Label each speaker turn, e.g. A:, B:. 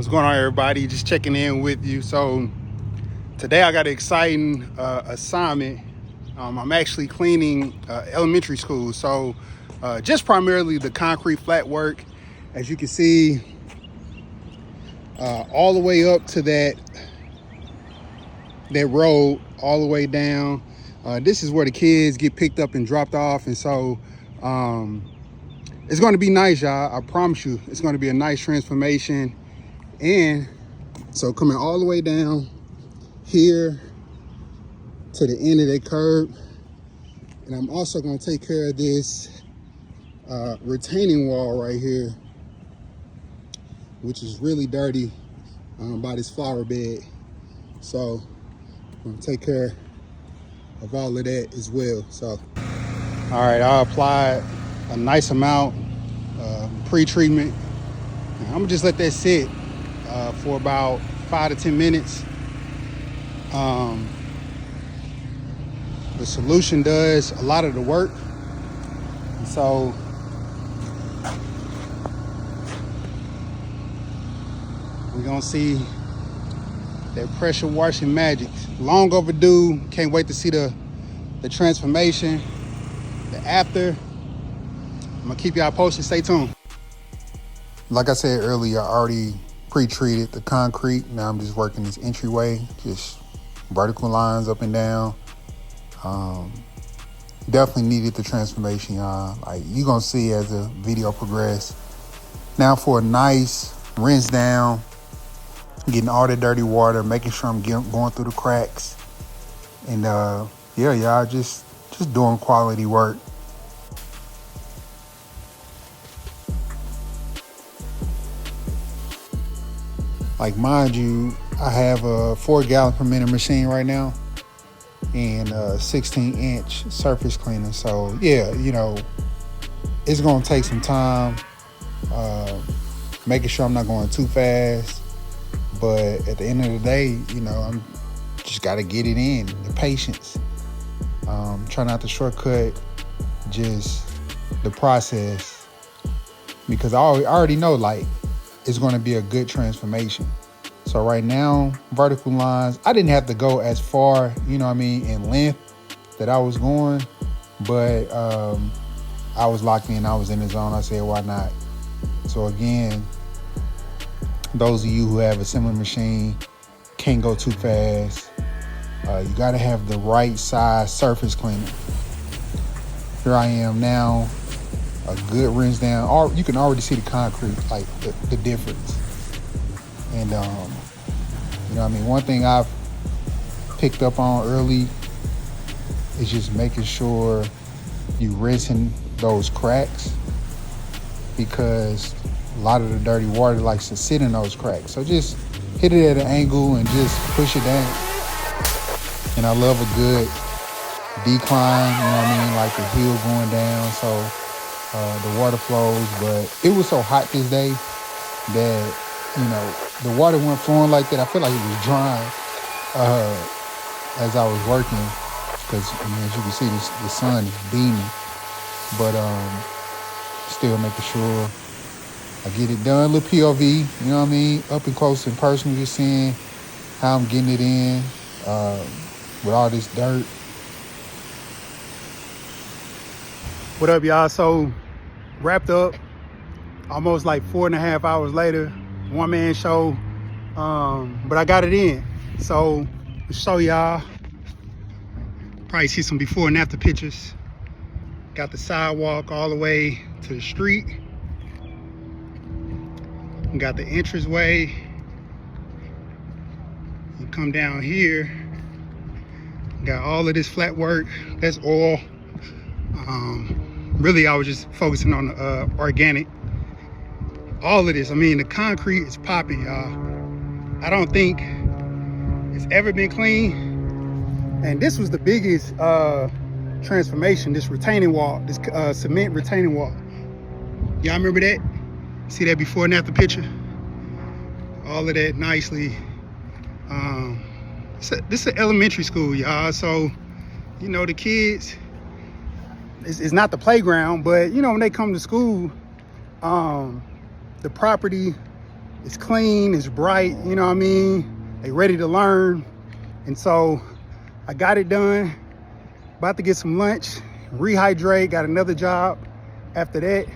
A: What's going on, everybody? Just checking in with you. So today I got an exciting assignment. I'm actually cleaning elementary school. So just primarily the concrete flat work. As you can see, all the way up to that road, all the way down. This is where the kids get picked up and dropped off. And so it's going to be nice, y'all. I promise you, it's going to be a nice transformation. And so coming all the way down here to the end of that curb. And I'm also going to take care of this retaining wall right here, which is really dirty by this flower bed. So I'm going to take care of all of that as well. So, all right, I applied a nice amount pre-treatment. I'm gonna just let that sit for about 5 to 10 minutes. The solution does a lot of the work. And so we're gonna see that pressure washing magic. Long overdue. Can't wait to see the transformation, the after. I'm gonna keep y'all posted. Stay tuned. Like I said earlier, I already pre-treated the concrete. Now I'm just working this entryway, just vertical lines up and down. Definitely needed the transformation, y'all. Like you gonna see as the video progress. Now for a nice rinse down, getting all the dirty water, making sure I'm going through the cracks. And yeah, y'all, just doing quality work. Like, mind you, I have a 4 gallon per minute machine right now and a 16-inch surface cleaner. So yeah, you know, it's gonna take some time, making sure I'm not going too fast. But at the end of the day, you know, I'm just gotta get it in, the patience. Try not to shortcut just the process, because I already know, like, it's gonna be a good transformation. So right now, vertical lines, I didn't have to go as far, you know what I mean, in length that I was going, but I was locked in, I was in the zone. I said, why not? So again, those of you who have a similar machine, can't go too fast. You gotta have the right size surface cleaner. Here I am now, a good rinse down. Or you can already see the concrete, like the difference. And you know what I mean, one thing I've picked up on early is just making sure you rinsing those cracks, because a lot of the dirty water likes to sit in those cracks. So just hit it at an angle and just push it down. And I love a good decline, you know what I mean, like the hill going down, so the water flows. But it was so hot this day that, you know, the water wasn't flowing like that. I feel like it was drying as I was working, because I mean, as you can see, the sun is beaming. But still making sure I get it done. Little POV, you know what I mean, up and close and personal, just seeing how I'm getting it in with all this dirt. What up, y'all? So wrapped up, almost like 4.5 hours later, one-man show, but I got it in. So to show y'all, probably see some before and after pictures. Got the sidewalk all the way to the street. Got the entranceway. You come down here, got all of this flat work. That's all. Really, I was just focusing on the organic. All of this, I mean, the concrete is popping, y'all. I don't think it's ever been clean. And this was the biggest transformation, this retaining wall, this cement retaining wall. Y'all remember that? See that before and after picture? All of that nicely. This is an elementary school, y'all. So, you know, the kids, it's not the playground, but, you know, when they come to school, the property
B: It's clean, it's bright, you know what I mean? They ready to learn. And so I got it done. About to get some lunch, rehydrate, got another job after that.